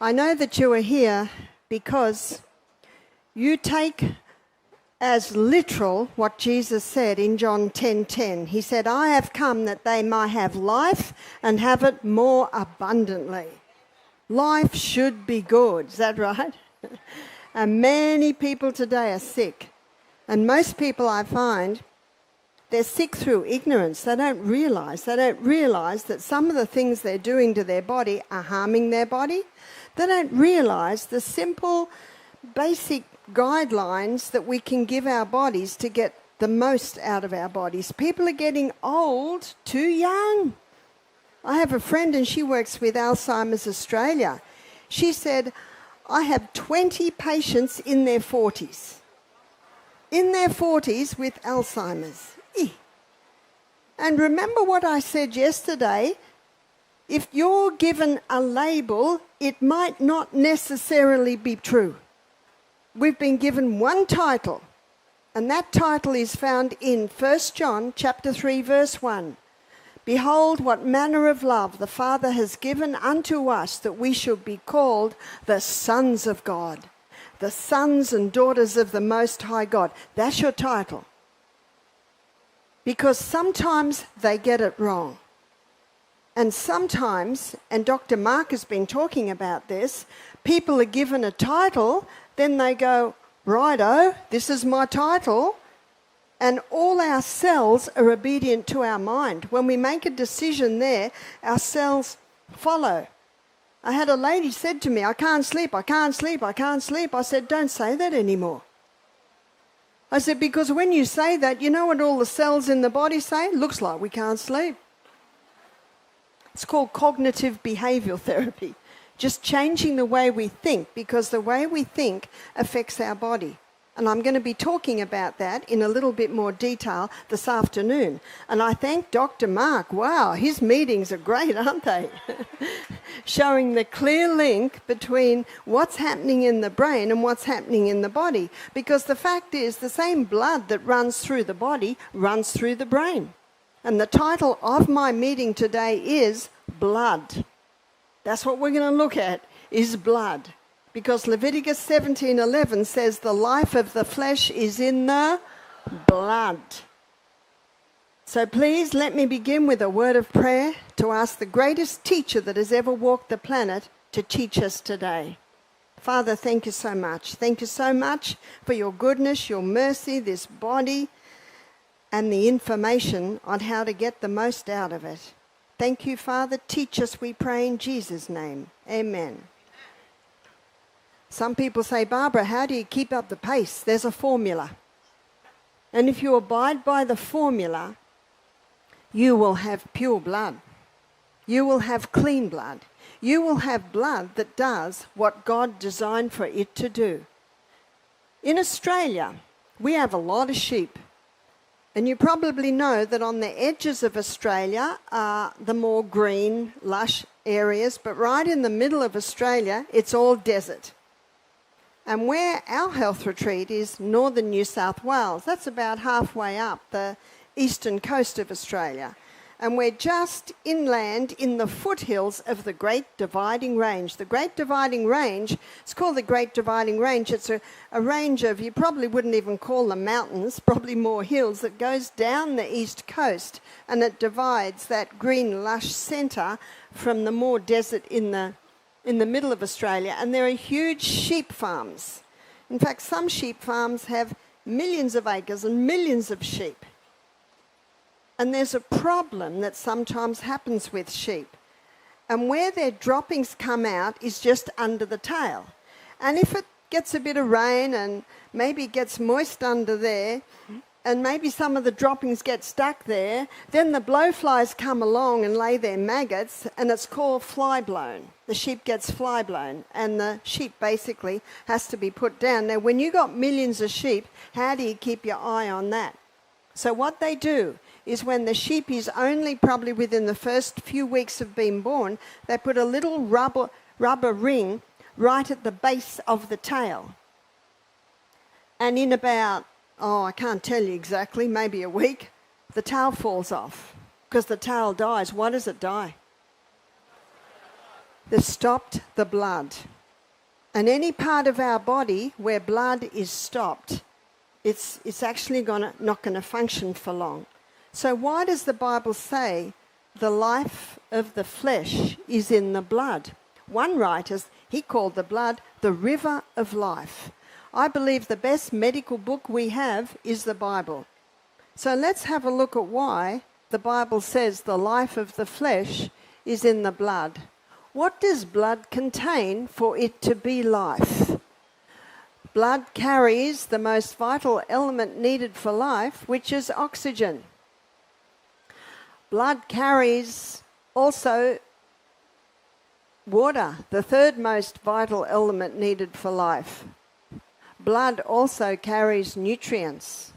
I know that you are here because you take as literal what Jesus said in John 10:10. He said, I have come that they might have life and have it more abundantly. Life should be good, is that right? And many people today are sick. And most people I find, they're sick through ignorance. They don't realise that some of the things they're doing to their body are harming their body. They don't realise the simple, basic guidelines that we can give our bodies to get the most out of our bodies. People are getting old too young. I have a friend and she works with Alzheimer's Australia. She said, I have 20 patients in their 40s. In their 40s with Alzheimer's. And remember what I said yesterday, if you're given a label, it might not necessarily be true. We've been given one title, and that title is found in 1 John chapter 3, verse 1. Behold, what manner of love the Father has given unto us, that we should be called the sons of God, the sons and daughters of the Most High God. That's your title. Because sometimes they get it wrong. And sometimes, and Dr. Mark has been talking about this, people are given a title, then they go, righto, this is my title, and all our cells are obedient to our mind. When we make a decision there, our cells follow. I had a lady said to me, I can't sleep, I can't sleep, I can't sleep. I said, don't say that anymore. I said, because when you say that, you know what all the cells in the body say? Looks like we can't sleep. It's called cognitive behavioural therapy. Just changing the way we think, because the way we think affects our body. And I'm going to be talking about that in a little bit more detail this afternoon. And I thank Dr. Mark. Wow, his meetings are great, aren't they? Showing the clear link between what's happening in the brain and what's happening in the body. Because the fact is, the same blood that runs through the body runs through the brain. And the title of my meeting today is Blood. That's what we're going to look at, is blood. Because Leviticus 17:11 says the life of the flesh is in the blood. So please let me begin with a word of prayer to ask the greatest teacher that has ever walked the planet to teach us today. Father, thank you so much. Thank you so much for your goodness, your mercy, this body, and the information on how to get the most out of it. Thank you, Father. Teach us, we pray in Jesus' name. Amen. Some people say, Barbara, how do you keep up the pace? There's a formula. And if you abide by the formula, you will have pure blood. You will have clean blood. You will have blood that does what God designed for it to do. In Australia, we have a lot of sheep. And you probably know that on the edges of Australia are the more green, lush areas, but right in the middle of Australia, it's all desert. And where our health retreat is northern New South Wales, that's about halfway up the eastern coast of Australia. And we're just inland in the foothills of the Great Dividing Range. The Great Dividing Range, it's called the Great Dividing Range. It's a range of, you probably wouldn't even call them mountains, probably more hills, that goes down the east coast, and it divides that green, lush centre from the more desert in the middle of Australia. And there are huge sheep farms. In fact, some sheep farms have millions of acres and millions of sheep. And there's a problem that sometimes happens with sheep. And where their droppings come out is just under the tail. And if it gets a bit of rain and maybe it gets moist under there, and maybe some of the droppings get stuck there, then the blowflies come along and lay their maggots, and it's called fly blown. The sheep gets fly blown, and the sheep basically has to be put down. Now, when you've got millions of sheep, how do you keep your eye on that? So what they do is when the sheep is only probably within the first few weeks of being born, they put a little rubber ring right at the base of the tail. And in about, I can't tell you exactly, maybe a week, the tail falls off because the tail dies. Why does it die? that stopped the blood. And any part of our body where blood is stopped, it's actually not going to function for long. So why does the Bible say the life of the flesh is in the blood? One writer, he called the blood the river of life. I believe the best medical book we have is the Bible. So let's have a look at why the Bible says the life of the flesh is in the blood. What does blood contain for it to be life? Blood carries the most vital element needed for life, which is oxygen. Blood carries also water, the third most vital element needed for life. Blood also carries nutrients.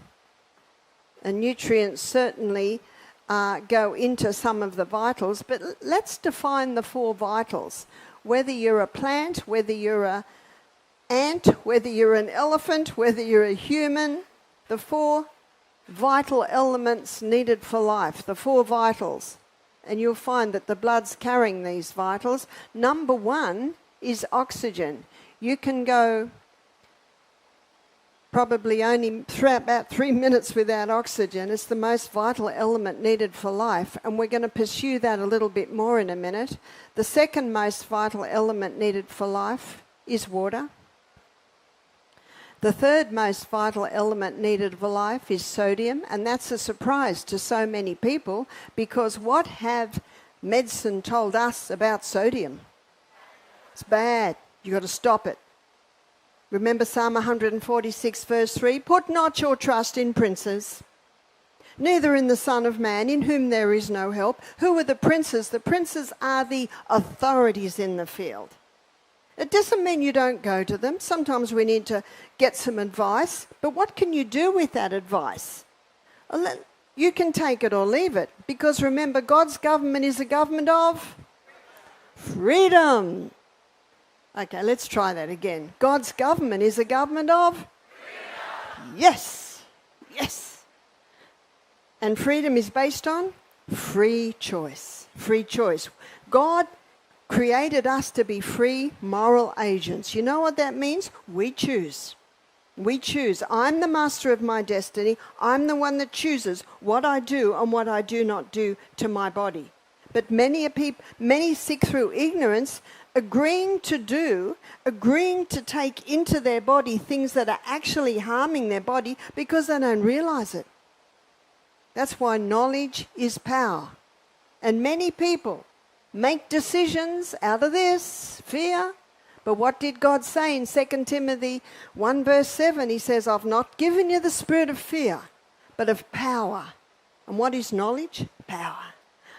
And nutrients certainly go into some of the vitals, but let's define the 4 vitals. Whether you're a plant, whether you're an ant, whether you're an elephant, whether you're a human, the 4 vital elements needed for life, the 4 vitals. And you'll find that the blood's carrying these vitals. Number 1 is oxygen. You can go probably only about 3 minutes without oxygen. It's the most vital element needed for life, and we're going to pursue that a little bit more in a minute. The second most vital element needed for life is water. The third most vital element needed for life is sodium, and that's a surprise to so many people, because what have medicine told us about sodium? It's bad. You've got to stop it. Remember Psalm 146 verse 3? Put not your trust in princes, neither in the Son of Man, in whom there is no help. Who are the princes? The princes are the authorities in the field. It doesn't mean you don't go to them. Sometimes we need to get some advice. But what can you do with that advice? You can take it or leave it. Because remember, God's government is a government of freedom. Okay, let's try that again. God's government is a government of freedom. Yes. Yes. And freedom is based on free choice. Free choice. God created us to be free moral agents. You know what that means? We choose. We choose. I'm the master of my destiny. I'm the one that chooses what I do and what I do not do to my body. But many seek through ignorance, agreeing to take into their body things that are actually harming their body because they don't realize it. That's why knowledge is power. And many people make decisions out of this, fear. But what did God say in 2 Timothy 1 verse 7? He says, I've not given you the spirit of fear, but of power. And what is knowledge? Power.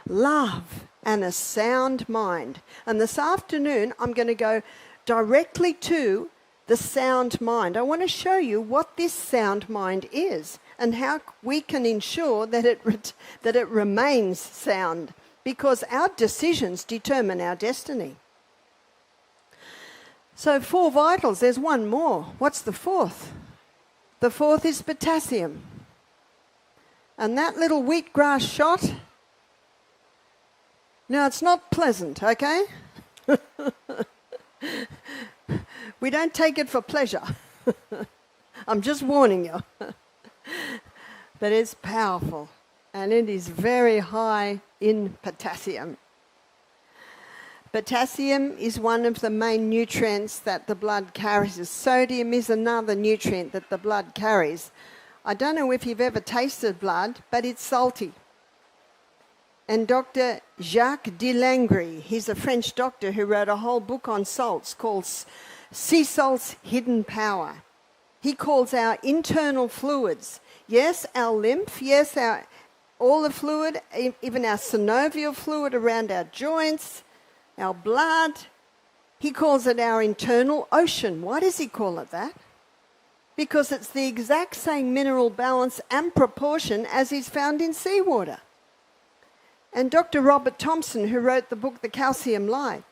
Love and a sound mind. And this afternoon, I'm going to go directly to the sound mind. I want to show you what this sound mind is and how we can ensure that it remains sound, because our decisions determine our destiny. So 4 vitals, there's one more. What's the 4th? The 4th is potassium. And that little wheatgrass shot, now it's not pleasant, okay? We don't take it for pleasure. I'm just warning you. But it's powerful, and it is very high in potassium. Potassium is one of the main nutrients that the blood carries. Sodium is another nutrient that the blood carries. I don't know if you've ever tasted blood, but it's salty. And Dr. Jacques de Langry, he's a French doctor who wrote a whole book on salts called Sea Salt's Hidden Power. He calls our internal fluids, yes, our lymph, yes, all the fluid, even our synovial fluid around our joints, our blood. He calls it our internal ocean. Why does he call it that? Because it's the exact same mineral balance and proportion as is found in seawater. And Dr. Robert Thompson, who wrote the book The Calcium Lie,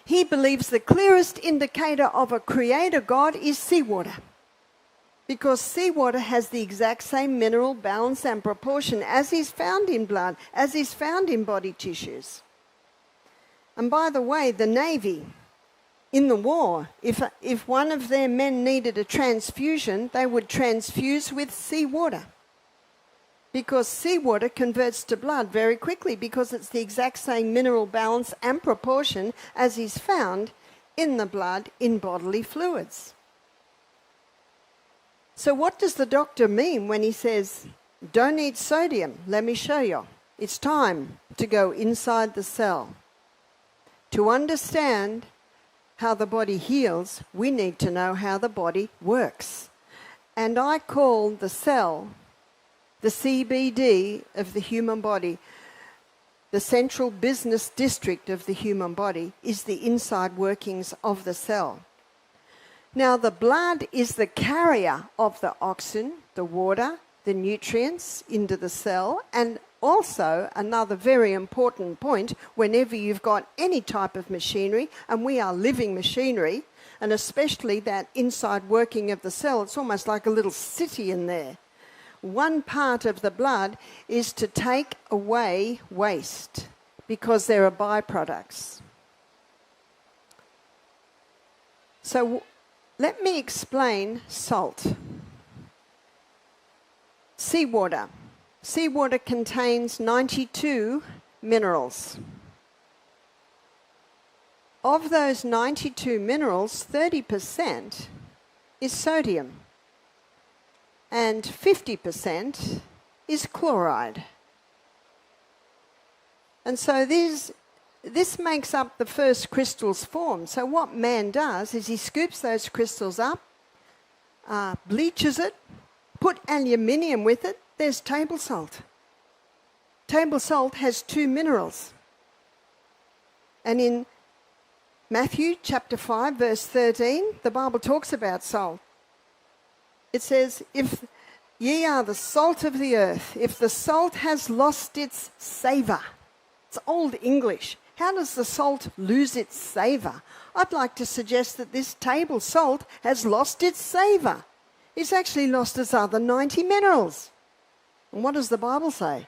he believes the clearest indicator of a creator God is seawater, because seawater has the exact same mineral balance and proportion as is found in blood, as is found in body tissues. And by the way, the Navy, in the war, if one of their men needed a transfusion, they would transfuse with seawater. Because seawater converts to blood very quickly because it's the exact same mineral balance and proportion as is found in the blood in bodily fluids. So what does the doctor mean when he says, don't eat sodium? Let me show you. It's time to go inside the cell. To understand how the body heals, we need to know how the body works. And I call the cell the CBD of the human body. The central business district of the human body is the inside workings of the cell. Now, the blood is the carrier of the oxygen, the water, the nutrients into the cell, and also another very important point, whenever you've got any type of machinery, and we are living machinery, and especially that inside working of the cell, it's almost like a little city in there. One part of the blood is to take away waste because there are byproducts. So let me explain salt. Seawater. Seawater contains 92 minerals. Of those 92 minerals, 30% is sodium and 50% is chloride. And so this makes up the first crystals formed. So what man does is he scoops those crystals up, bleaches it, put aluminium with it. There's table salt. Table salt has 2 minerals. And in Matthew chapter 5, verse 13, the Bible talks about salt. It says, if ye are the salt of the earth, if the salt has lost its savour. It's old English. How does the salt lose its savour? I'd like to suggest that this table salt has lost its savour. It's actually lost its other 90 minerals. And what does the Bible say?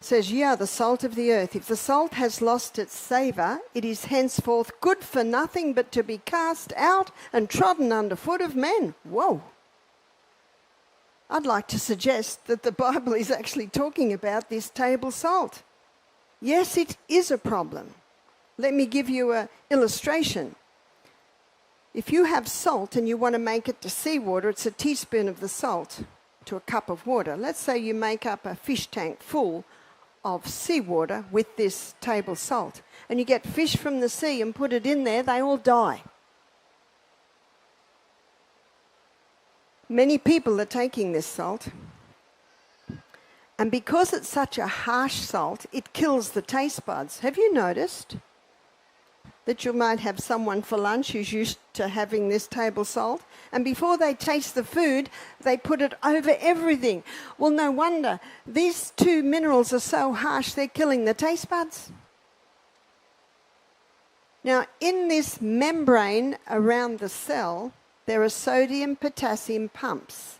It says, ye are the salt of the earth. If the salt has lost its savour, it is henceforth good for nothing but to be cast out and trodden under foot of men. Whoa. I'd like to suggest that the Bible is actually talking about this table salt. Yes, it is a problem. Let me give you an illustration. If you have salt and you want to make it to seawater, it's a teaspoon of the salt to a cup of water. Let's say you make up a fish tank full of seawater with this table salt, and you get fish from the sea and put it in there, they all die. Many people are taking this salt, and because it's such a harsh salt, it kills the taste buds. Have you noticed that you might have someone for lunch who's used to having this table salt, and before they taste the food, they put it over everything? Well, no wonder. These 2 minerals are so harsh, they're killing the taste buds. Now, in this membrane around the cell, there are sodium-potassium pumps.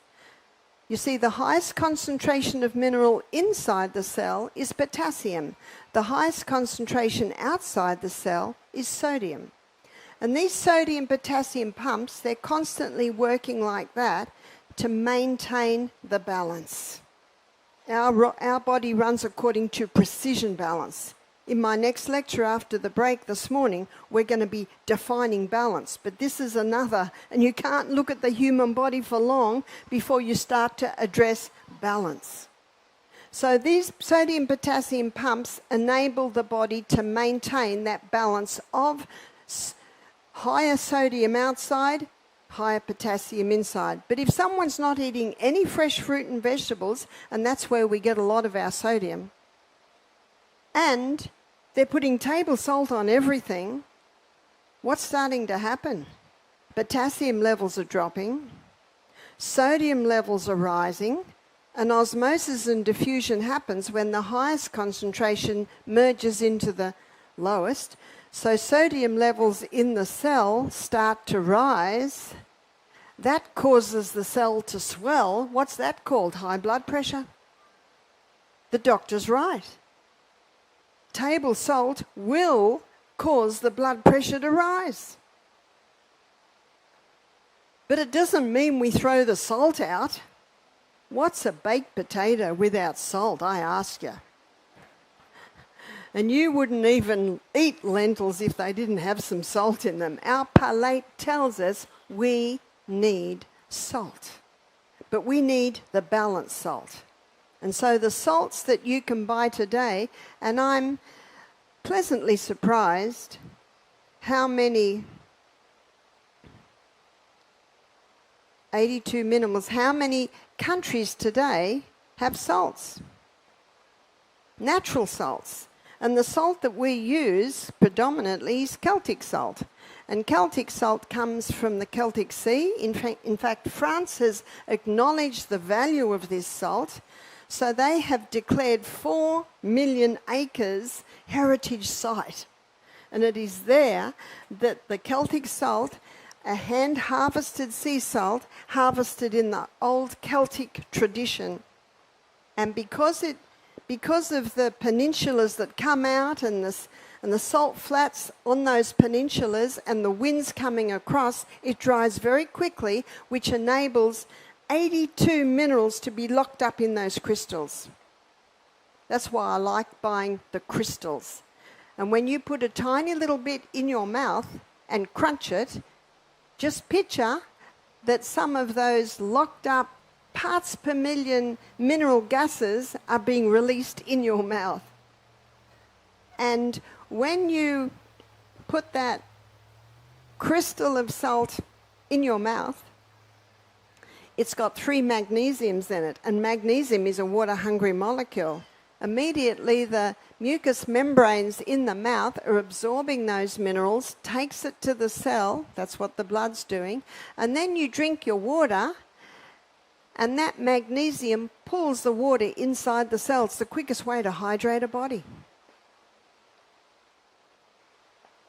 You see, the highest concentration of mineral inside the cell is potassium. The highest concentration outside the cell is sodium. And these sodium-potassium pumps, they're constantly working like that to maintain the balance. Our body runs according to precision balance. In my next lecture after the break this morning, we're going to be defining balance. But this is another, and you can't look at the human body for long before you start to address balance. So these sodium-potassium pumps enable the body to maintain that balance of higher sodium outside, higher potassium inside. But if someone's not eating any fresh fruit and vegetables, and that's where we get a lot of our sodium, and they're putting table salt on everything, what's starting to happen? Potassium levels are dropping, sodium levels are rising, and osmosis and diffusion happens when the highest concentration merges into the lowest. So sodium levels in the cell start to rise. That causes the cell to swell. What's that called? High blood pressure? The doctor's right. Table salt will cause the blood pressure to rise. But it doesn't mean we throw the salt out. What's a baked potato without salt, I ask you? And you wouldn't even eat lentils if they didn't have some salt in them. Our palate tells us we need salt. But we need the balanced salt. And so the salts that you can buy today, and I'm pleasantly surprised how many 82 minerals, how many countries today have salts, natural salts. And the salt that we use predominantly is Celtic salt. And Celtic salt comes from the Celtic Sea. In fact, France has acknowledged the value of this salt. So they have declared 4 million acres heritage site. And it is there that the Celtic salt, a hand-harvested sea salt, harvested in the old Celtic tradition. And because of the peninsulas that come out and the salt flats on those peninsulas and the winds coming across, it dries very quickly, which enables 82 minerals to be locked up in those crystals. That's why I like buying the crystals. And when you put a tiny little bit in your mouth and crunch it, just picture that some of those locked up parts per million mineral gases are being released in your mouth. And when you put that crystal of salt in your mouth, it's got 3 magnesiums in it, and magnesium is a water-hungry molecule. Immediately the mucous membranes in the mouth are absorbing those minerals, takes it to the cell, that's what the blood's doing, and then you drink your water, and that magnesium pulls the water inside the cell. It's the quickest way to hydrate a body.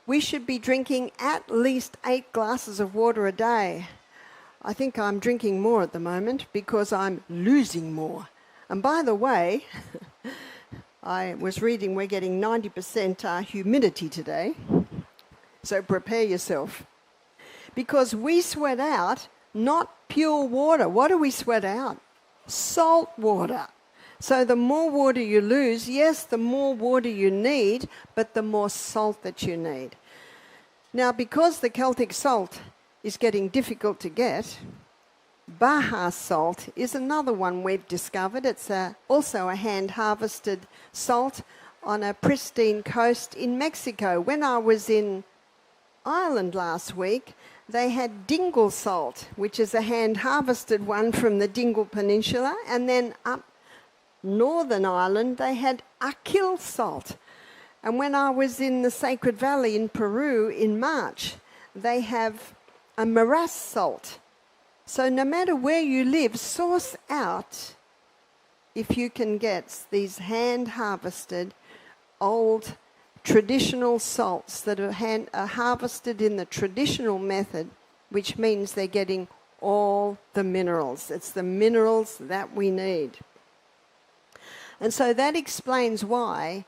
We should be drinking at least 8 glasses of water a day. I think I'm drinking more at the moment because I'm losing more. And by the way, I was reading we're getting 90% humidity today. So prepare yourself. Because we sweat out not pure water. What do we sweat out? Salt water. So the more water you lose, yes, the more water you need, but the more salt that you need. Now, because the Celtic salt is getting difficult to get, Baja salt is another one we've discovered. It's also a hand-harvested salt on a pristine coast in Mexico. When I was in Ireland last week, they had dingle salt, which is a hand-harvested one from the Dingle Peninsula, and then up Northern Ireland, they had Oneill salt. And when I was in the Sacred Valley in Peru in March, they have a morass salt. So no matter where you live, source out if you can get these hand-harvested, old, traditional salts that are harvested in the traditional method, which means they're getting all the minerals. It's the minerals that we need. And so that explains why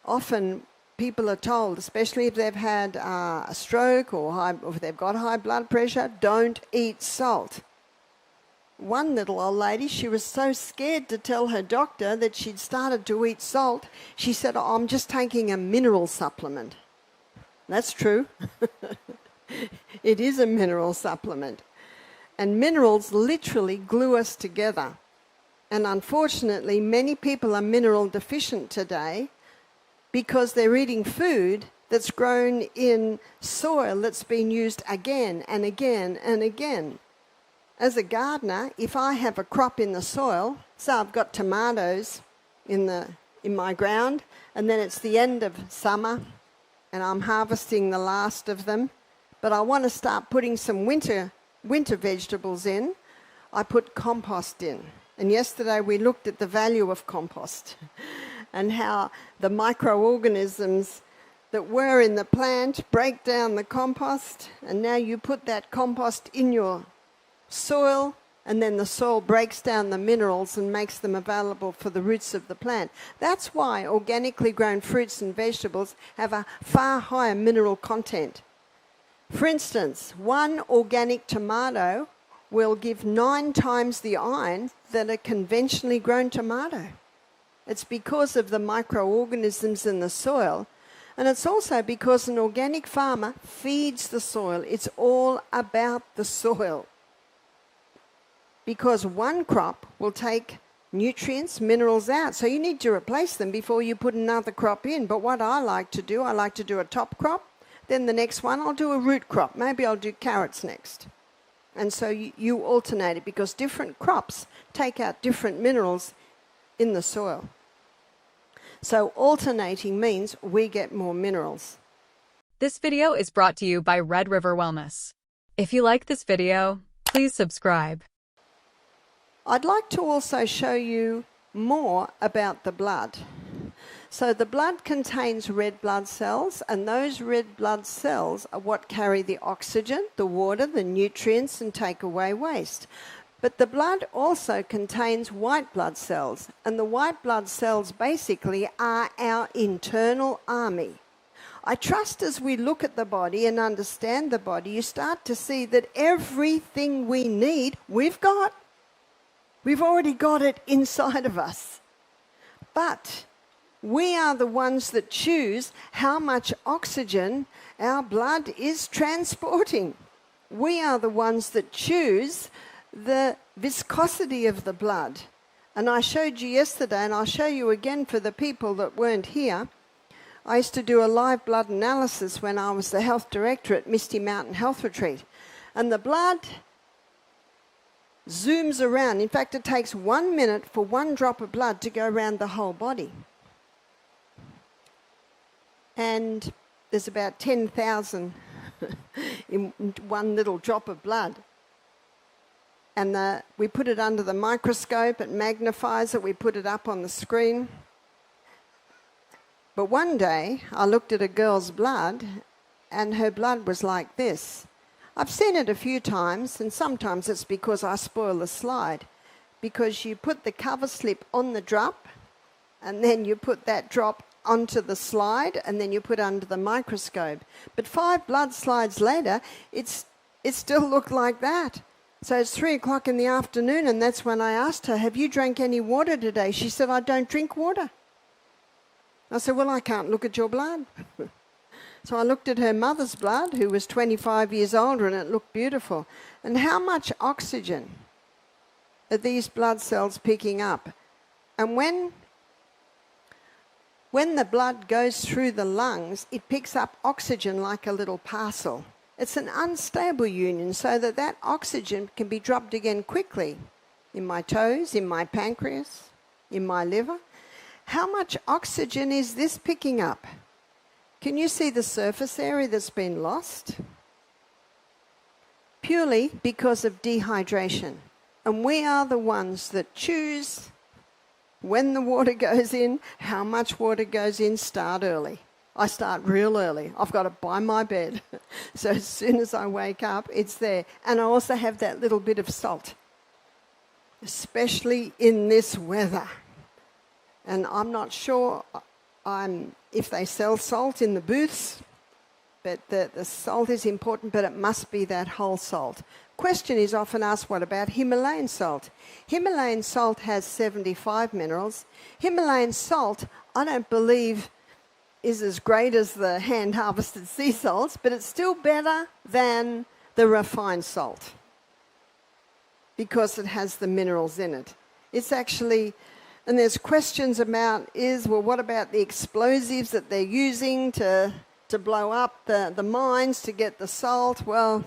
often people are told, especially if they've had a stroke or if they've got high blood pressure, don't eat salt. One little old lady, she was so scared to tell her doctor that she'd started to eat salt. She said, "Oh, I'm just taking a mineral supplement." That's true. It is a mineral supplement. And minerals literally glue us together. And unfortunately, many people are mineral deficient today because they're eating food that's grown in soil that's been used again and again and again. As a gardener, if I have a crop in the soil, so I've got tomatoes in my ground, and then it's the end of summer, and I'm harvesting the last of them, but I want to start putting some winter vegetables in, I put compost in. And yesterday we looked at the value of compost and how the microorganisms that were in the plant break down the compost, and now you put that compost in your soil and then the soil breaks down the minerals and makes them available for the roots of the plant. That's why organically grown fruits and vegetables have a far higher mineral content. For instance, one organic tomato will give 9 times the iron than a conventionally grown tomato. It's because of the microorganisms in the soil, and it's also because an organic farmer feeds the soil. It's all about the soil. Because one crop will take nutrients, minerals out, so you need to replace them before you put another crop in. But what I like to do a top crop, then the next one I'll do a root crop. Maybe I'll do carrots next. And so you alternate it, because different crops take out different minerals in the soil. So alternating means we get more minerals. This video is brought to you by Red River Wellness. If you like this video, please subscribe. I'd like to also show you more about the blood. So the blood contains red blood cells, and those red blood cells are what carry the oxygen, the water, the nutrients, and take away waste. But the blood also contains white blood cells, and the white blood cells basically are our internal army. I trust as we look at the body and understand the body, you start to see that everything we need, we've got. We've already got it inside of us. But we are the ones that choose how much oxygen our blood is transporting. We are the ones that choose the viscosity of the blood. And I showed you yesterday, and I'll show you again for the people that weren't here. I used to do a live blood analysis when I was the health director at Misty Mountain Health Retreat. And the blood zooms around. In fact, it takes 1 minute for one drop of blood to go around the whole body. And there's about 10,000 in one little drop of blood. And we put it under the microscope, it magnifies it, we put it up on the screen. But one day, I looked at a girl's blood, and her blood was like this. I've seen it a few times, and sometimes it's because I spoil the slide. Because you put the cover slip on the drop, and then you put that drop onto the slide, and then you put it under the microscope. But 5 blood slides later, it still looked like that. So it's 3 o'clock in the afternoon, and that's when I asked her, have you drank any water today? She said, I don't drink water. I said, well, I can't look at your blood. So I looked at her mother's blood, who was 25 years older, and it looked beautiful. And how much oxygen are these blood cells picking up? And when the blood goes through the lungs, it picks up oxygen like a little parcel. It's an unstable union, so that oxygen can be dropped again quickly in my toes, in my pancreas, in my liver. How much oxygen is this picking up? Can you see the surface area that's been lost? Purely because of dehydration. And we are the ones that choose when the water goes in, how much water goes in. Start early. I start real early. I've got it by my bed. So as soon as I wake up, it's there. And I also have that little bit of salt, especially in this weather. And I'm not sure if they sell salt in the booths, but the salt is important, but it must be that whole salt. Question is often asked, what about Himalayan salt? Himalayan salt has 75 minerals. Himalayan salt, I don't believe, is as great as the hand-harvested sea salts, but it's still better than the refined salt because it has the minerals in it. It's actually, and there's questions about what about the explosives that they're using to blow up the mines to get the salt? Well,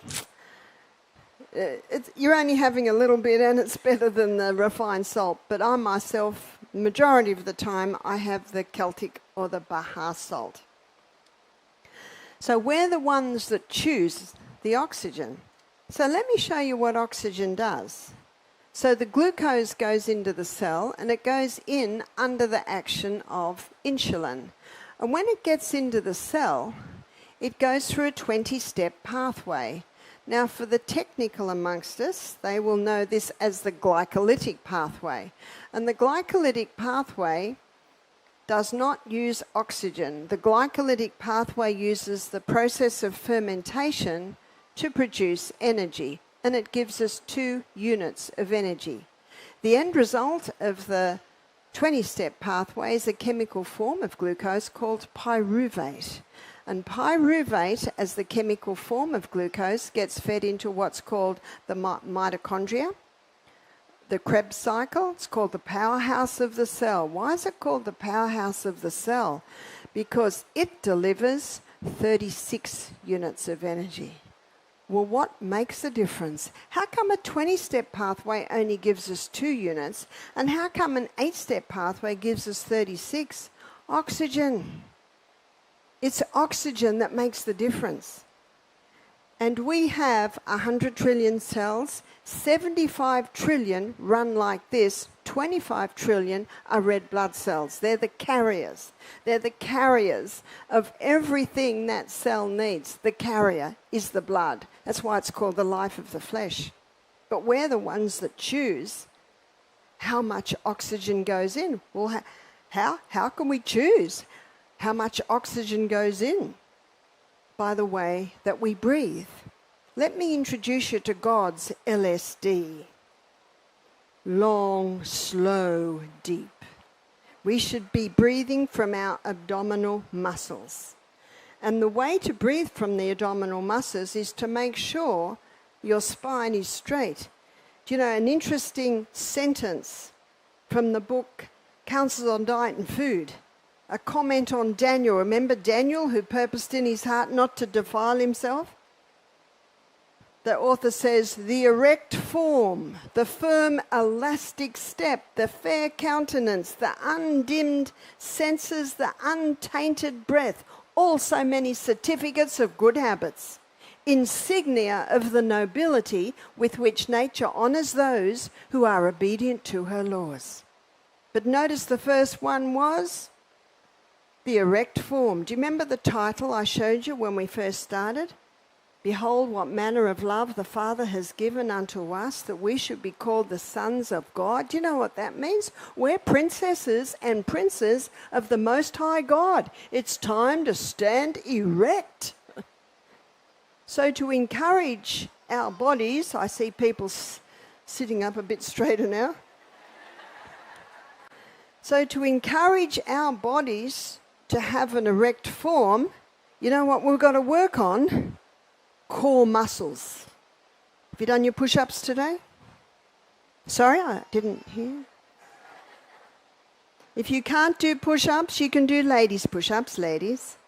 you're only having a little bit, and it's better than the refined salt. But I myself, majority of the time, I have the Celtic or the Baja salt. So we're the ones that choose the oxygen. So let me show you what oxygen does. So the glucose goes into the cell, and it goes in under the action of insulin. And when it gets into the cell, it goes through a 20-step pathway. Now, for the technical amongst us, they will know this as the glycolytic pathway. And the glycolytic pathway does not use oxygen. The glycolytic pathway uses the process of fermentation to produce energy, and it gives us 2 units of energy. The end result of the 20-step pathway is a chemical form of glucose called pyruvate. And pyruvate, as the chemical form of glucose, gets fed into what's called the mitochondria, the Krebs cycle. It's called the powerhouse of the cell. Why is it called the powerhouse of the cell? Because it delivers 36 units of energy. Well, what makes the difference? How come a 20-step pathway only gives us 2 units, and how come an 8-step pathway gives us 36? Oxygen. It's oxygen that makes the difference. And we have 100 trillion cells, 75 trillion run like this, 25 trillion are red blood cells. They're the carriers. They're the carriers of everything that cell needs. The carrier is the blood. That's why it's called the life of the flesh. But we're the ones that choose how much oxygen goes in. Well, how can we choose how much oxygen goes in? By the way that we breathe. Let me introduce you to God's LSD. Long, slow, deep. We should be breathing from our abdominal muscles. And the way to breathe from the abdominal muscles is to make sure your spine is straight. Do you know, an interesting sentence from the book Counsels on Diet and Food, a comment on Daniel. Remember Daniel, who purposed in his heart not to defile himself? The author says, the erect form, the firm elastic step, the fair countenance, the undimmed senses, the untainted breath, all so many certificates of good habits, insignia of the nobility with which nature honours those who are obedient to her laws. But notice the first one was the erect form. Do you remember the title I showed you when we first started? Behold, what manner of love the Father has given unto us, that we should be called the sons of God. Do you know what that means? We're princesses and princes of the Most High God. It's time to stand erect. So to encourage our bodies, I see people sitting up a bit straighter now. So to encourage our bodies to have an erect form, you know what we've got to work on? Core muscles. Have you done your push-ups today? Sorry, I didn't hear. If you can't do push-ups, you can do ladies' push-ups, ladies.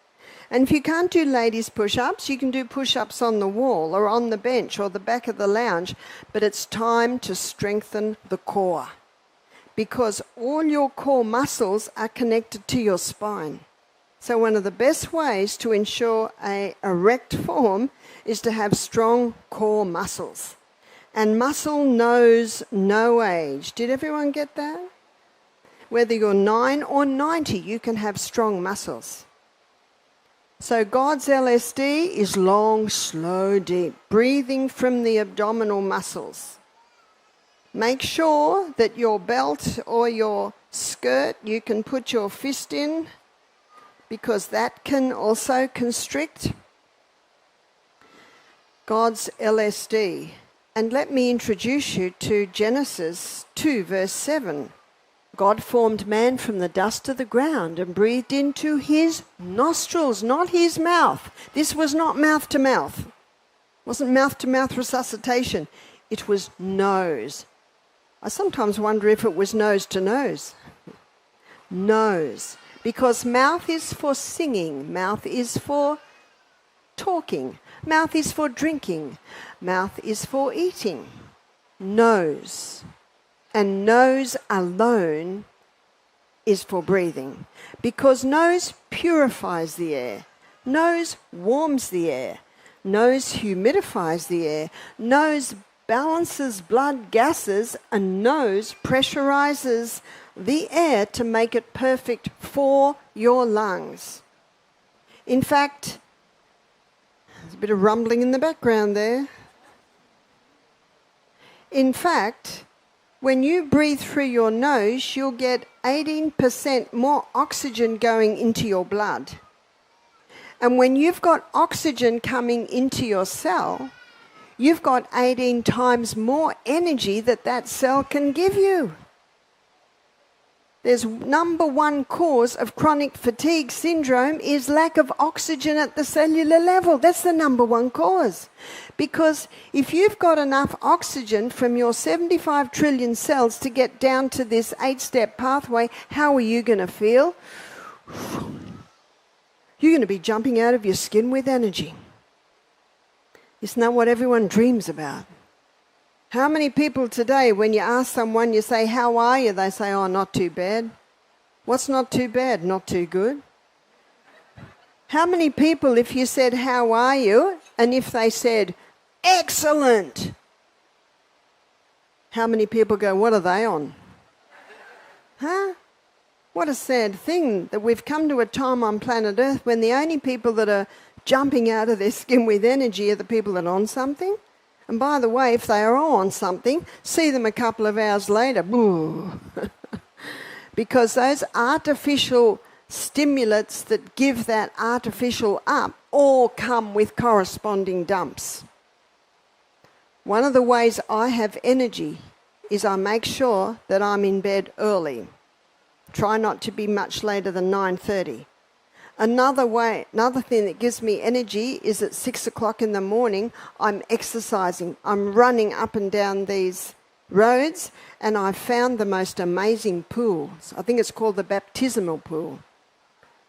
And if you can't do ladies' push-ups, you can do push-ups on the wall or on the bench or the back of the lounge. But it's time to strengthen the core, because all your core muscles are connected to your spine. So one of the best ways to ensure an erect form is to have strong core muscles. And muscle knows no age. Did everyone get that? Whether you're 9 or 90, you can have strong muscles. So God's LSD is long, slow, deep, breathing from the abdominal muscles. Make sure that your belt or your skirt, you can put your fist in, because that can also constrict. God's LSD. And let me introduce you to Genesis 2, verse 7. God formed man from the dust of the ground and breathed into his nostrils, not his mouth. This was not mouth to mouth. It wasn't mouth to mouth resuscitation. It was nose. I sometimes wonder if it was nose to nose. Nose. Because mouth is for singing, mouth is for talking, mouth is for drinking, mouth is for eating. Nose. And nose alone is for breathing. Because nose purifies the air, nose warms the air, nose humidifies the air, nose balances blood gases, and nose pressurizes the air to make it perfect for your lungs. In fact, there's a bit of rumbling in the background there. In fact, when you breathe through your nose, you'll get 18% more oxygen going into your blood. And when you've got oxygen coming into your cell, you've got 18 times more energy that cell can give you. There's number one cause of chronic fatigue syndrome is lack of oxygen at the cellular level. That's the number one cause. Because if you've got enough oxygen from your 75 trillion cells to get down to this 8-step pathway, how are you going to feel? You're going to be jumping out of your skin with energy. Isn't that what everyone dreams about? How many people today, when you ask someone, you say, how are you? They say, oh, not too bad. What's not too bad? Not too good. How many people, if you said, how are you? And if they said, excellent. How many people go, what are they on? Huh? What a sad thing that we've come to a time on planet Earth when the only people that are jumping out of their skin with energy are the people that are on something. And by the way, if they are on something, see them a couple of hours later. Because those artificial stimulants that give that artificial up all come with corresponding dumps. One of the ways I have energy is I make sure that I'm in bed early. Try not to be much later than 9:30. Another thing that gives me energy is at 6 o'clock in the morning, I'm exercising. I'm running up and down these roads, and I've found the most amazing pools. I think it's called the baptismal pool.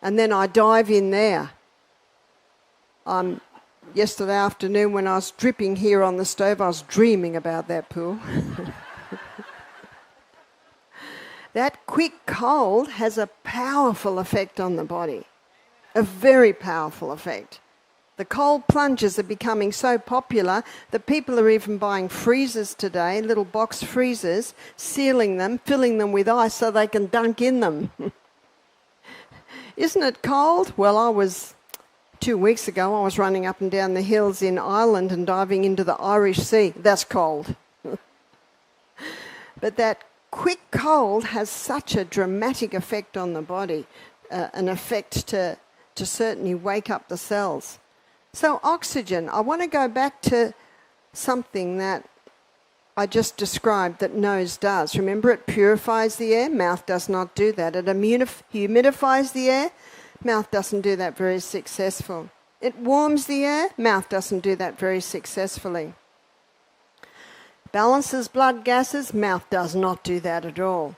And then I dive in there. Yesterday afternoon when I was dripping here on the stove, I was dreaming about that pool. That quick cold has a powerful effect on the body. A very powerful effect. The cold plunges are becoming so popular that people are even buying freezers today, little box freezers, sealing them, filling them with ice so they can dunk in them. Isn't it cold? Well, 2 weeks ago, I was running up and down the hills in Ireland and diving into the Irish Sea. That's cold. But that quick cold has such a dramatic effect on the body, an effect to certainly wake up the cells. So oxygen, I want to go back to something that I just described that nose does. Remember, it purifies the air, mouth does not do that. It humidifies the air, mouth doesn't do that very successful. It warms the air, mouth doesn't do that very successfully. Balances blood gases, mouth does not do that at all.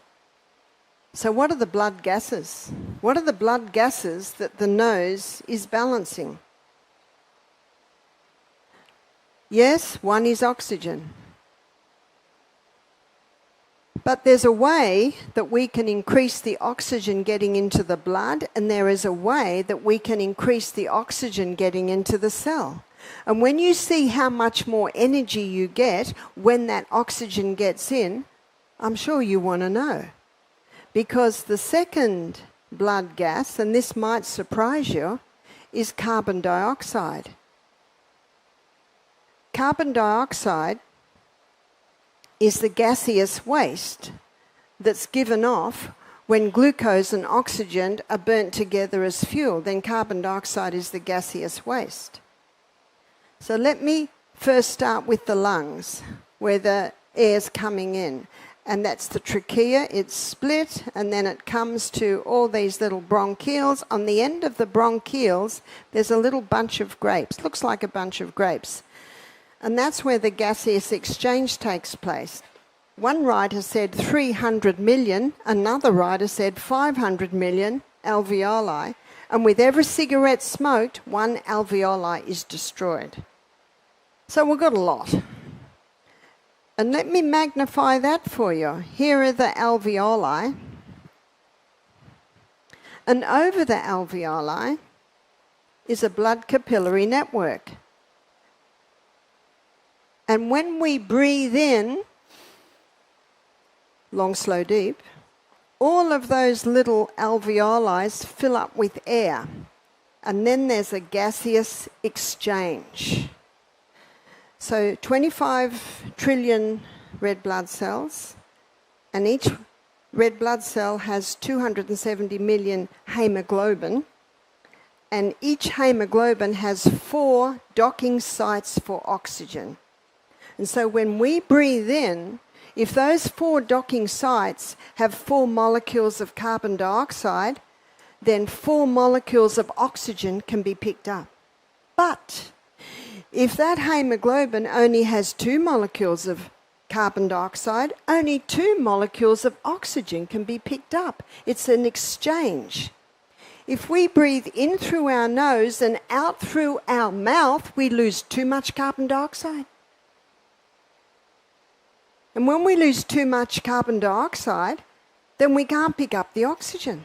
So what are the blood gases? What are the blood gases that the nose is balancing? Yes, one is oxygen. But there's a way that we can increase the oxygen getting into the blood, and there is a way that we can increase the oxygen getting into the cell. And when you see how much more energy you get when that oxygen gets in, I'm sure you want to know. Because the second blood gas, and this might surprise you, is carbon dioxide. Carbon dioxide is the gaseous waste that's given off when glucose and oxygen are burnt together as fuel. Then carbon dioxide is the gaseous waste. So let me first start with the lungs, where the air's coming in. And that's the trachea, it's split, and then it comes to all these little bronchioles. On the end of the bronchioles, there's a little bunch of grapes. Looks like a bunch of grapes. And that's where the gaseous exchange takes place. One writer said 300 million, another writer said 500 million alveoli, and with every cigarette smoked, one alveoli is destroyed. So we've got a lot. And let me magnify that for you. Here are the alveoli. And over the alveoli is a blood capillary network. And when we breathe in, long, slow, deep, all of those little alveoli fill up with air. And then there's a gaseous exchange. So 25 trillion red blood cells, and each red blood cell has 270 million hemoglobin, and each hemoglobin has 4 docking sites for oxygen. And so when we breathe in, if those 4 docking sites have 4 molecules of carbon dioxide, then 4 molecules of oxygen can be picked up. But if that hemoglobin only has 2 molecules of carbon dioxide, only 2 molecules of oxygen can be picked up. It's an exchange. If we breathe in through our nose and out through our mouth, we lose too much carbon dioxide. And when we lose too much carbon dioxide, then we can't pick up the oxygen.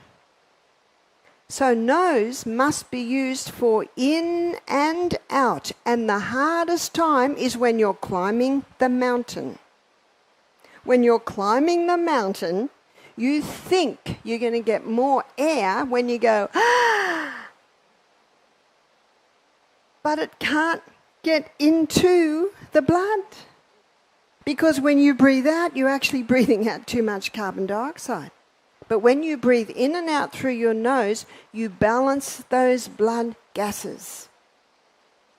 So nose must be used for in and out. And the hardest time is when you're climbing the mountain. When you're climbing the mountain, you think you're going to get more air when you go, ah! But it can't get into the blood. Because when you breathe out, you're actually breathing out too much carbon dioxide. But when you breathe in and out through your nose, you balance those blood gases.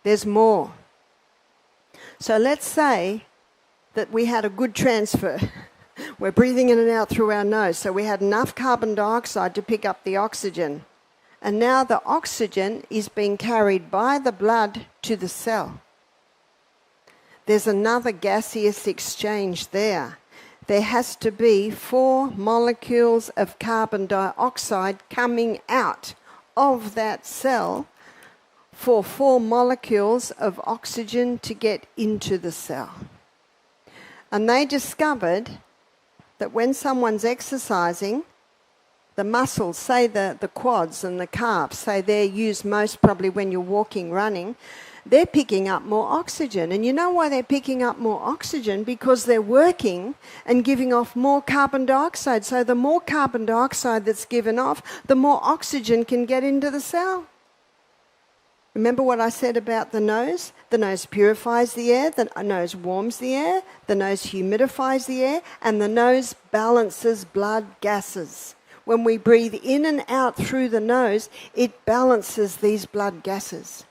There's more. So let's say that we had a good transfer. We're breathing in and out through our nose, so we had enough carbon dioxide to pick up the oxygen. And now the oxygen is being carried by the blood to the cell. There's another gaseous exchange there. There has to be 4 molecules of carbon dioxide coming out of that cell for 4 molecules of oxygen to get into the cell. And they discovered that when someone's exercising, the muscles, say the quads and the calves, say they're used most probably when you're walking, running, they're picking up more oxygen. And you know why they're picking up more oxygen? Because they're working and giving off more carbon dioxide. So the more carbon dioxide that's given off, the more oxygen can get into the cell. Remember what I said about the nose? The nose purifies the air, the nose warms the air, the nose humidifies the air, and the nose balances blood gases. When we breathe in and out through the nose, it balances these blood gases.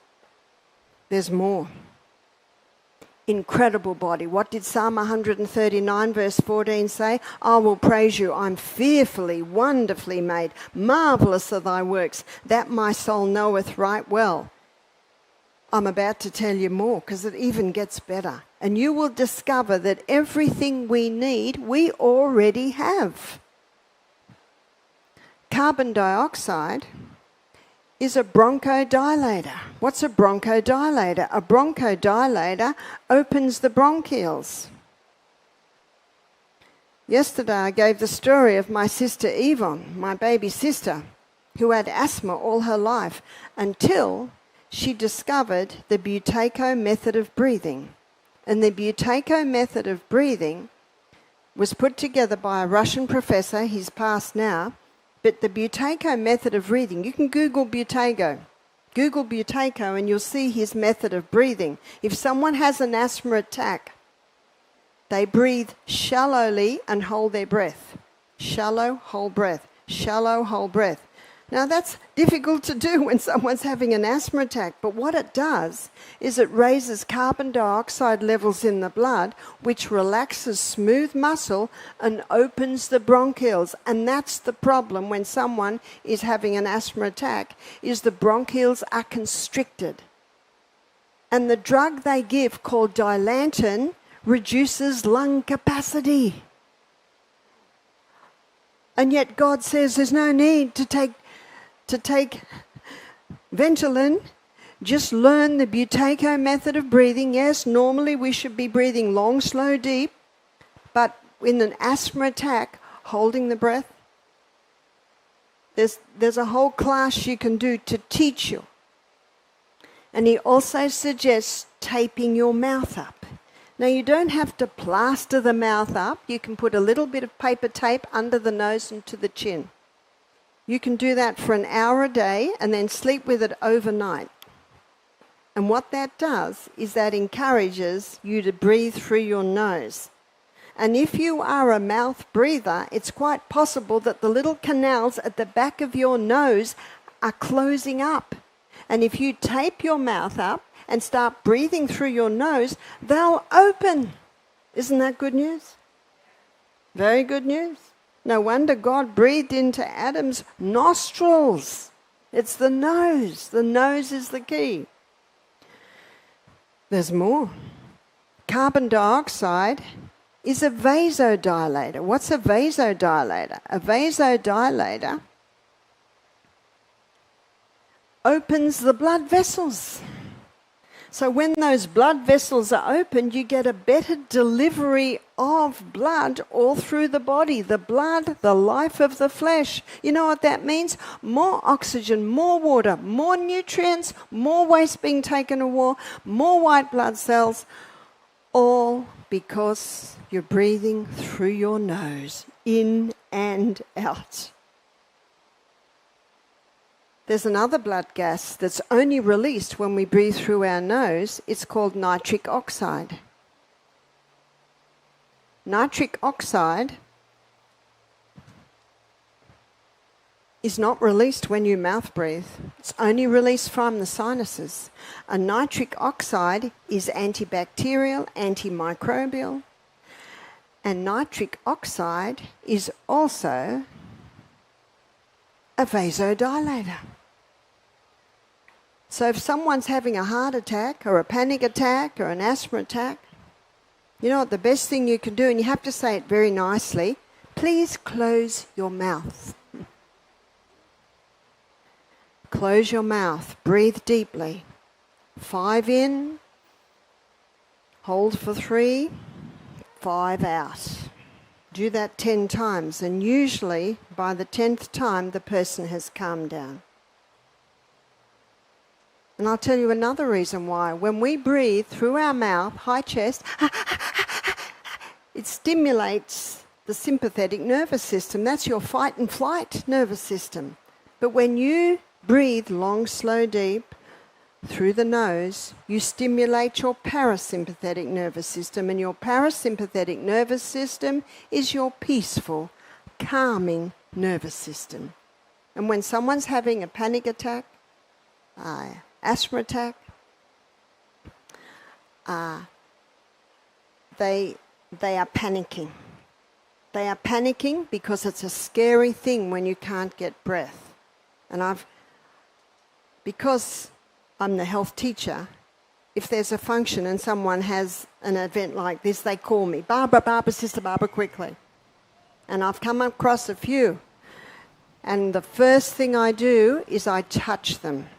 There's more. Incredible body. What did Psalm 139 verse 14 say? I will praise you. I'm fearfully, wonderfully made. Marvellous are thy works, that my soul knoweth right well. I'm about to tell you more because it even gets better. And you will discover that everything we need, we already have. Carbon dioxide is a bronchodilator. What's a bronchodilator? A bronchodilator opens the bronchioles. Yesterday I gave the story of my sister Yvonne, my baby sister, who had asthma all her life until she discovered the Buteyko method of breathing. And the Buteyko method of breathing was put together by a Russian professor, he's passed now, but the Buteyko method of breathing, you can Google Buteyko. Google Buteyko and you'll see his method of breathing. If someone has an asthma attack, they breathe shallowly and hold their breath. Shallow, hold breath. Shallow, hold breath. Now that's difficult to do when someone's having an asthma attack, but what it does is it raises carbon dioxide levels in the blood, which relaxes smooth muscle and opens the bronchioles. And that's the problem when someone is having an asthma attack, is the bronchioles are constricted. And the drug they give, called Dilantin, reduces lung capacity. And yet God says there's no need to take Ventolin. Just learn the Buteyko method of breathing. Yes, normally we should be breathing long, slow, deep, but in an asthma attack, holding the breath. There's a whole class you can do to teach you. And he also suggests taping your mouth up. Now, you don't have to plaster the mouth up. You can put a little bit of paper tape under the nose and to the chin. You can do that for an hour a day and then sleep with it overnight. And what that does is that encourages you to breathe through your nose. And if you are a mouth breather, it's quite possible that the little canals at the back of your nose are closing up. And if you tape your mouth up and start breathing through your nose, they'll open. Isn't that good news? Very good news. No wonder God breathed into Adam's nostrils. It's the nose. The nose is the key. There's more. Carbon dioxide is a vasodilator. What's a vasodilator? A vasodilator opens the blood vessels. So when those blood vessels are opened, you get a better delivery of blood all through the body. The blood, the life of the flesh. You know what that means? More oxygen, more water, more nutrients, more waste being taken away, more white blood cells, all because you're breathing through your nose, in and out. There's another blood gas that's only released when we breathe through our nose. It's called nitric oxide. Nitric oxide is not released when you mouth breathe. It's only released from the sinuses. A nitric oxide is antibacterial, antimicrobial, and nitric oxide is also a vasodilator. So if someone's having a heart attack or a panic attack or an asthma attack, you know what the best thing you can do, and you have to say it very nicely, please close your mouth. Close your mouth, breathe deeply. 5 in, hold for 3, 5 out. Do that 10 times, and usually by the 10th time the person has calmed down. And I'll tell you another reason why. When we breathe through our mouth, high chest, it stimulates the sympathetic nervous system. That's your fight and flight nervous system. But when you breathe long, slow, deep through the nose, you stimulate your parasympathetic nervous system. And your parasympathetic nervous system is your peaceful, calming nervous system. And when someone's having a panic attack, asthma attack, they are panicking. They are panicking because it's a scary thing when you can't get breath. And because I'm the health teacher, if there's a function and someone has an event like this, they call me, Barbara, Sister Barbara, quickly. And I've come across a few. And the first thing I do is I touch them.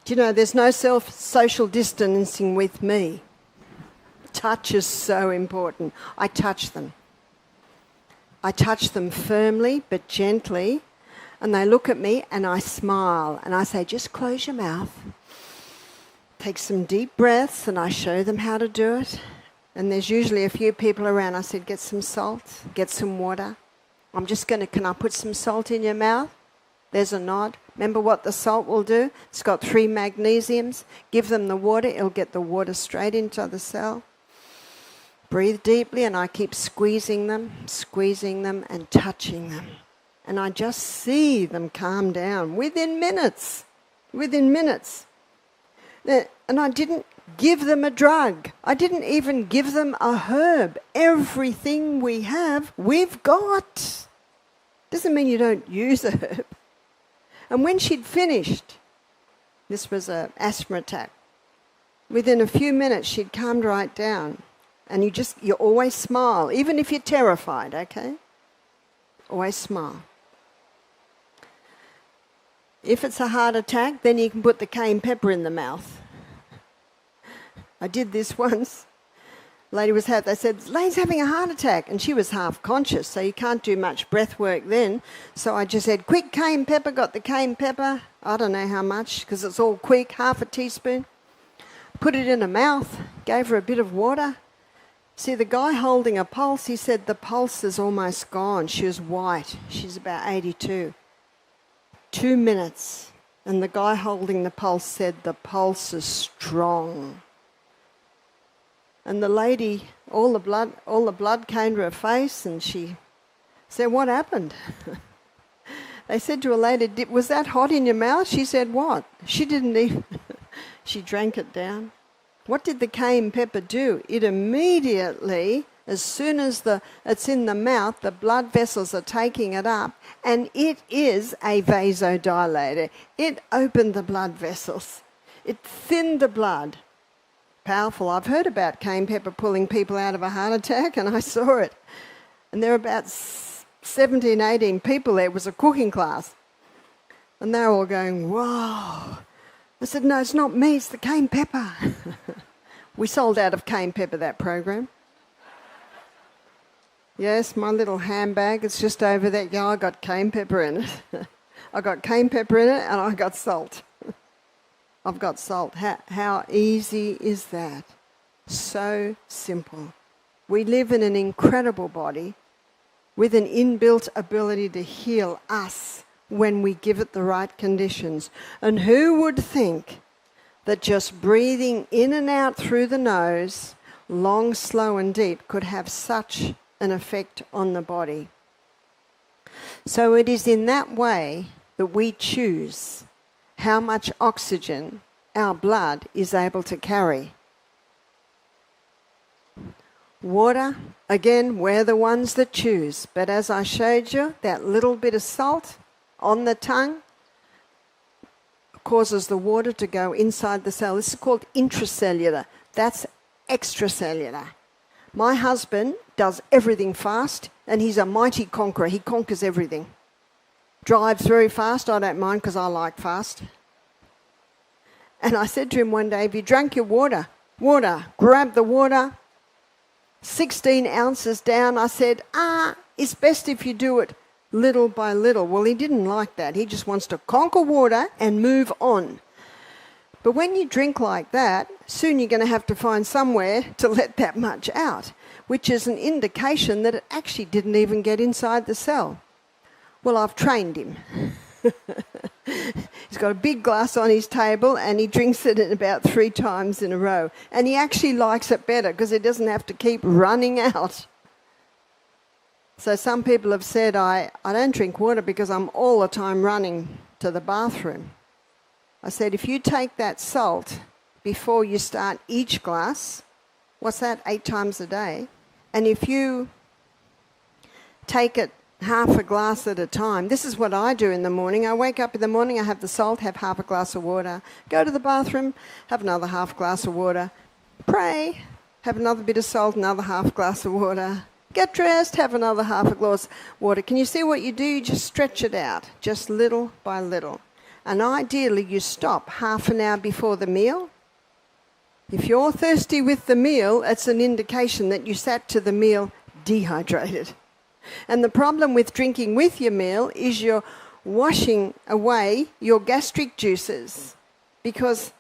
Do you know, there's no social distancing with me. Touch is so important. I touch them. I touch them firmly but gently, and they look at me and I smile and I say, just close your mouth. Take some deep breaths, and I show them how to do it. And there's usually a few people around. I said, get some salt, get some water. Can I put some salt in your mouth? There's a nod. Remember what the salt will do? It's got 3 magnesiums. Give them the water. It'll get the water straight into the cell. Breathe deeply, and I keep squeezing them and touching them. And I just see them calm down within minutes. And I didn't give them a drug. I didn't even give them a herb. Everything we have, we've got. Doesn't mean you don't use a herb. And when she'd finished, this was an asthma attack, within a few minutes she'd calmed right down. And you always smile, even if you're terrified, okay? Always smile. If it's a heart attack, then you can put the cayenne pepper in the mouth. I did this once. They said, Lane's having a heart attack, and she was half conscious, so you can't do much breath work then. So I just said, quick cayenne pepper, got the cayenne pepper, I don't know how much, because it's all quick, half a teaspoon. Put it in her mouth, gave her a bit of water. See, the guy holding a pulse, he said the pulse is almost gone. She was white. She's about 82. 2 minutes, and the guy holding the pulse said the pulse is strong. And the lady, all the blood came to her face, and she said, "What happened?" They said to her later, "Was that hot in your mouth?" She said, "What?" She didn't even, she drank it down. What did the cayenne pepper do? It immediately, as soon as it's in the mouth, the blood vessels are taking it up, and it is a vasodilator. It opened the blood vessels. It thinned the blood. Powerful. I've heard about cayenne pepper pulling people out of a heart attack, and I saw it. And there were about 17, 18 people there. It was a cooking class. And they were all going, "Whoa." I said, "No, it's not me, it's the cayenne pepper." We sold out of cayenne pepper that program. Yes, my little handbag, it's just over there. Yeah, I got cayenne pepper in it. I got cayenne pepper in it, and I got salt. I've got salt. How easy is that? So simple. We live in an incredible body with an inbuilt ability to heal us when we give it the right conditions. And who would think that just breathing in and out through the nose, long, slow and deep, could have such an effect on the body? So it is in that way that we choose how much oxygen our blood is able to carry. Water, again, we're the ones that choose. But as I showed you, that little bit of salt on the tongue causes the water to go inside the cell. This is called intracellular. That's extracellular. My husband does everything fast, and he's a mighty conqueror. He conquers everything. Drives very fast. I don't mind because I like fast. And I said to him one day, "Have you drank your water?" Grab the water, 16 ounces down. I said, it's best if you do it little by little. Well, he didn't like that. He just wants to conquer water and move on. But when you drink like that, soon you're going to have to find somewhere to let that much out, which is an indication that it actually didn't even get inside the cell. Well, I've trained him. He's got a big glass on his table, and he drinks it in about 3 times in a row. And he actually likes it better because he doesn't have to keep running out. So some people have said, I don't drink water because I'm all the time running to the bathroom. I said, if you take that salt before you start each glass, what's that, 8 times a day? And if you take it half a glass at a time. This is what I do in the morning. I wake up in the morning, I have the salt, have half a glass of water, go to the bathroom, have another half glass of water, pray, have another bit of salt, another half glass of water, get dressed, have another half a glass of water. Can you see what you do? You just stretch it out, just little by little. And ideally, you stop half an hour before the meal. If you're thirsty with the meal, it's an indication that you sat to the meal dehydrated. And the problem with drinking with your meal is you're washing away your gastric juices, because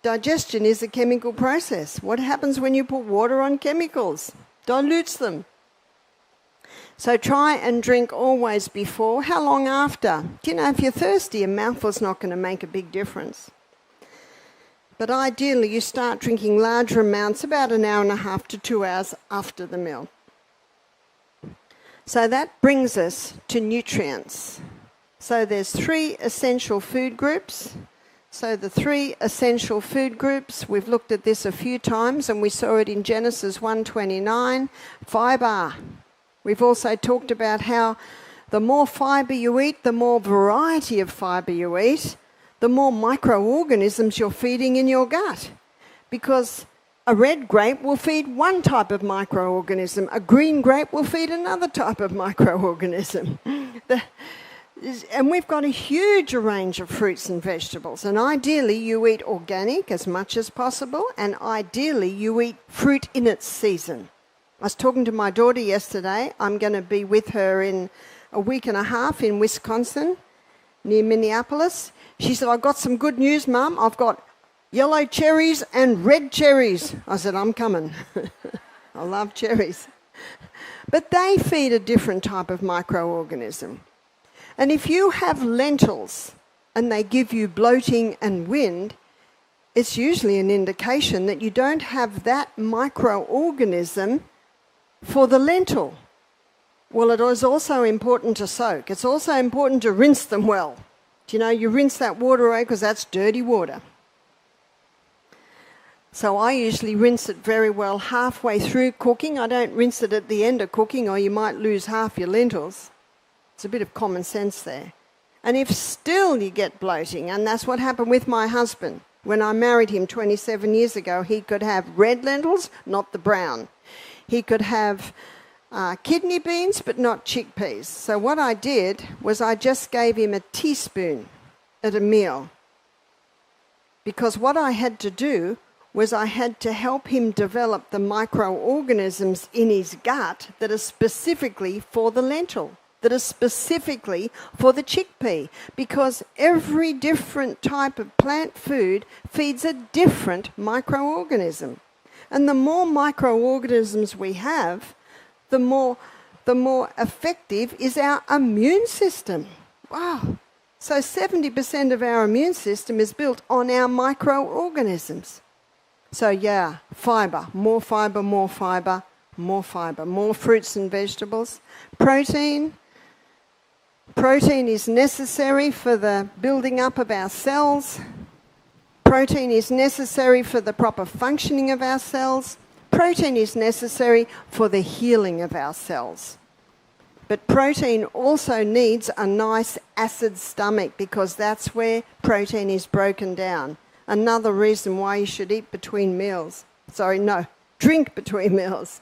digestion is a chemical process. What happens when you put water on chemicals? Dilutes them. So try and drink always before. How long after? Do you know, if you're thirsty, a mouthful's not going to make a big difference. But ideally, you start drinking larger amounts about an hour and a half to 2 hours after the meal. So that brings us to nutrients. So there's 3 essential food groups. So the 3 essential food groups, we've looked at this a few times, and we saw it in Genesis 1:29, fibre. We've also talked about how the more fibre you eat, the more variety of fibre you eat, the more microorganisms you're feeding in your gut. Because a red grape will feed one type of microorganism. A green grape will feed another type of microorganism. And we've got a huge range of fruits and vegetables. And ideally, you eat organic as much as possible. And ideally, you eat fruit in its season. I was talking to my daughter yesterday. I'm going to be with her in a week and a half in Wisconsin, near Minneapolis. She said, "I've got some good news, Mum. I've got yellow cherries and red cherries." I said, "I'm coming." I love cherries. But they feed a different type of microorganism. And if you have lentils and they give you bloating and wind, it's usually an indication that you don't have that microorganism for the lentil. Well, it is also important to soak. It's also important to rinse them well. Do you know, you rinse that water away because that's dirty water. So I usually rinse it very well halfway through cooking. I don't rinse it at the end of cooking, or you might lose half your lentils. It's a bit of common sense there. And if still you get bloating, and that's what happened with my husband. When I married him 27 years ago, he could have red lentils, not the brown. He could have kidney beans, but not chickpeas. So what I did was I just gave him a teaspoon at a meal. Because what I had to do was I had to help him develop the microorganisms in his gut that are specifically for the lentil, that are specifically for the chickpea, because every different type of plant food feeds a different microorganism. And the more microorganisms we have, the more effective is our immune system. Wow. So 70% of our immune system is built on our microorganisms. So yeah, fibre, more fibre, more fibre, more fibre, more fruits and vegetables. Protein is necessary for the building up of our cells. Protein is necessary for the proper functioning of our cells. Protein is necessary for the healing of our cells. But protein also needs a nice acid stomach, because that's where protein is broken down. Another reason why you should eat between meals. Drink between meals.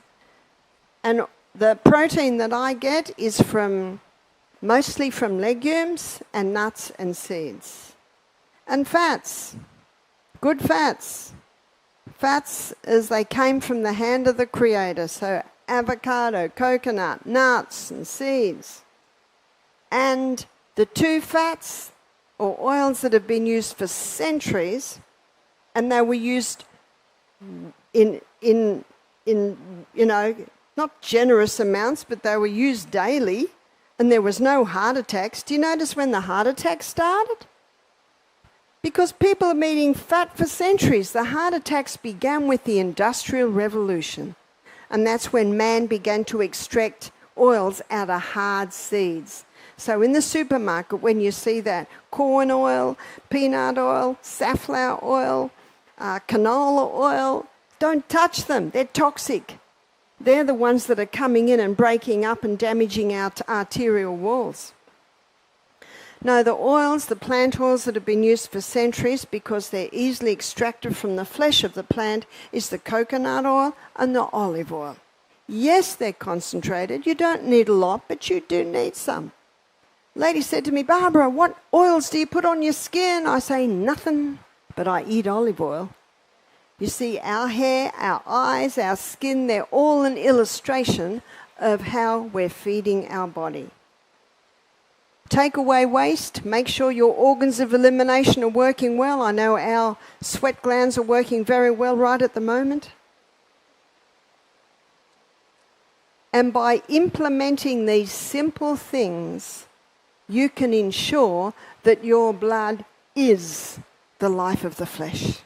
And the protein that I get is mostly from legumes and nuts and seeds. And fats, good fats. Fats as they came from the hand of the Creator. So avocado, coconut, nuts and seeds. And the two fats or oils that have been used for centuries, and they were used in not generous amounts, but they were used daily, and there was no heart attacks. Do you notice when the heart attacks started? Because people have been eating fat for centuries. The heart attacks began with the Industrial Revolution, and that's when man began to extract oils out of hard seeds. So in the supermarket, when you see that corn oil, peanut oil, safflower oil, canola oil, don't touch them. They're toxic. They're the ones that are coming in and breaking up and damaging our arterial walls. No, the oils, the plant oils that have been used for centuries because they're easily extracted from the flesh of the plant is the coconut oil and the olive oil. Yes, they're concentrated. You don't need a lot, but you do need some. Lady said to me, Barbara, what oils do you put on your skin? I say, nothing, but I eat olive oil. You see, our hair, our eyes, our skin, they're all an illustration of how we're feeding our body. Take away waste. Make sure your organs of elimination are working well. I know our sweat glands are working very well right at the moment. And by implementing these simple things, you can ensure that your blood is the life of the flesh.